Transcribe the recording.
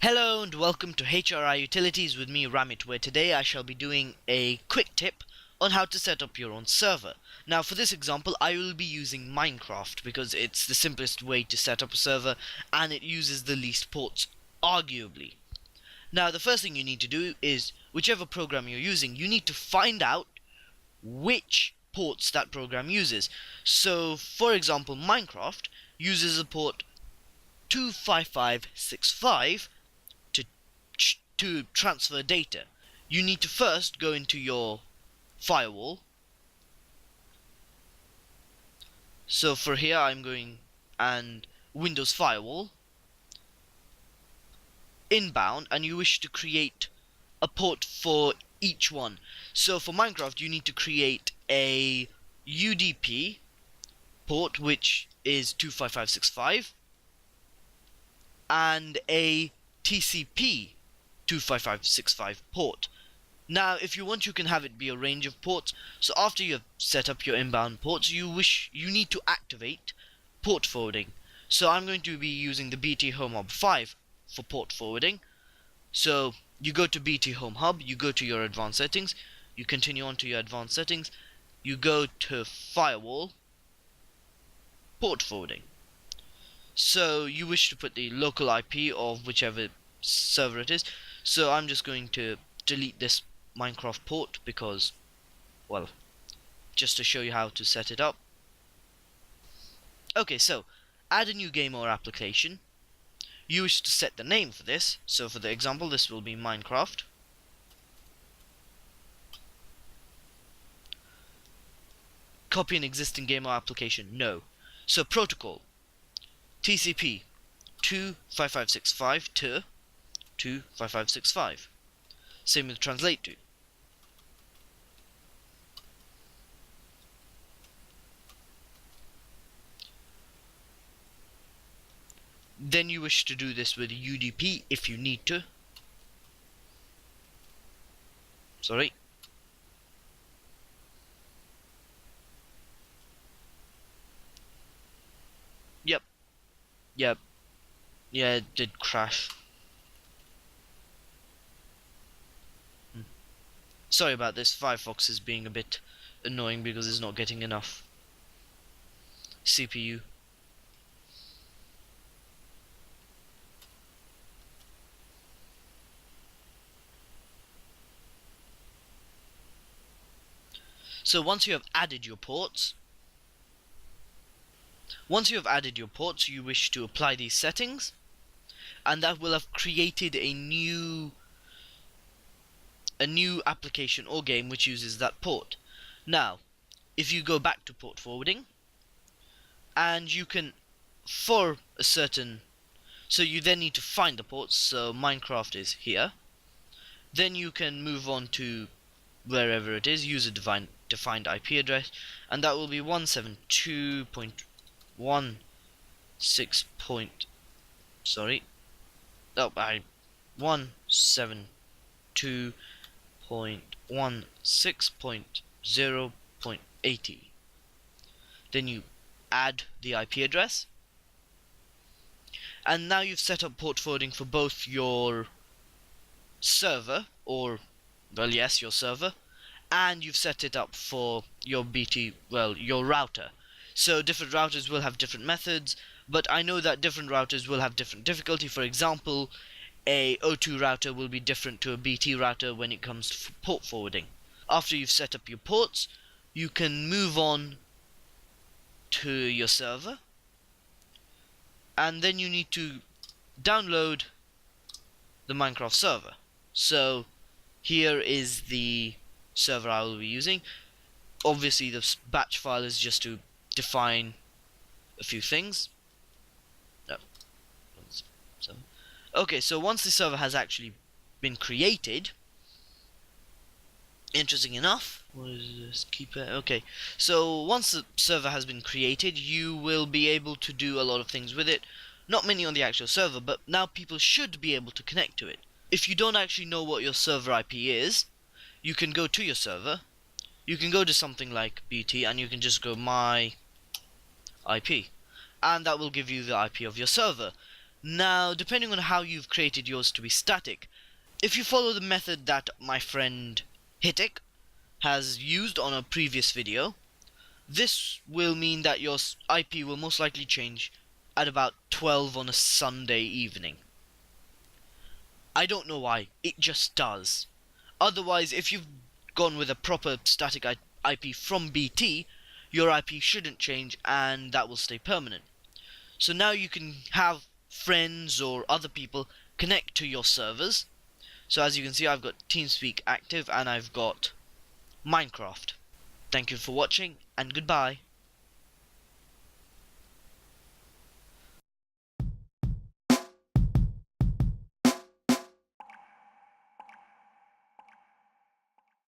Hello and welcome to HRI Utilities with me Ramit, where today I shall be doing a quick tip on how to set up your own server. Now for this example I will be using Minecraft because it's the simplest way to set up a server and it uses the least ports, arguably. Now the first thing you need to do is, whichever program you're using, you need to find out which ports that program uses. So for example, Minecraft uses a port 25565 to transfer data. You need to first go into your firewall. So for here I'm going and Windows Firewall, inbound, and you wish to create a port for each one. So for Minecraft you need to create a UDP port, which is 25565, and a TCP 25565 port. Now if you want, you can have it be a range of ports. So after you have set up your inbound ports, you need to activate port forwarding. So I'm going to be using the BT Home Hub 5 for port forwarding. So you go to BT Home Hub, you go to your advanced settings, you continue on to your advanced settings, you go to Firewall, port forwarding. So you wish to put the local IP of whichever server it is. So I'm just going to delete this Minecraft port because, well, just to show you how to set it up. Okay, so add a new game or application. You wish to set the name for this. So for the example, this will be Minecraft. Copy an existing game or application. No. So protocol TCP 25565 to 25565. Same with translate to. Then you wish to do this with UDP if you need to. Sorry. Yep. Yeah, it did crash. Sorry about this, Firefox is being a bit annoying because it's not getting enough CPU. So once you have added your ports, you wish to apply these settings, and that will have created a new application or game which uses that port. Now if you go back to port forwarding, and you can, for a certain, so you then need to find the ports. So Minecraft is here, then you can move on to wherever it is, use a defined IP address, and that will be 172.1.0.80. Then you add the IP address, and now you've set up port forwarding for both your server, or, well, yes, your server, and you've set it up for your your router. So different routers will have different methods, but I know that different routers will have different difficulty. For example, a O2 router will be different to a BT router when it comes to port forwarding. After you've set up your ports, you can move on to your server, and then you need to download the Minecraft server. So here is the server I will be using. Obviously the batch file is just to define a few things. Okay, so once the server has actually been created, interesting enough, what is this? Okay, so once the server has been created, you will be able to do a lot of things with it. Not many on the actual server, but now people should be able to connect to it. If you don't actually know what your server IP is, you can go to your server, you can go to something like BT, and you can just go my IP, and that will give you the IP of your server. Now, depending on how you've created yours to be static, if you follow the method that my friend Hitik has used on a previous video, this will mean that your IP will most likely change at about 12 on a Sunday evening. I don't know why, it just does. Otherwise, if you've gone with a proper static IP from BT, your IP shouldn't change and that will stay permanent. So now you can have friends or other people connect to your servers. So as you can see, I've got TeamSpeak active and I've got Minecraft. Thank you for watching and goodbye.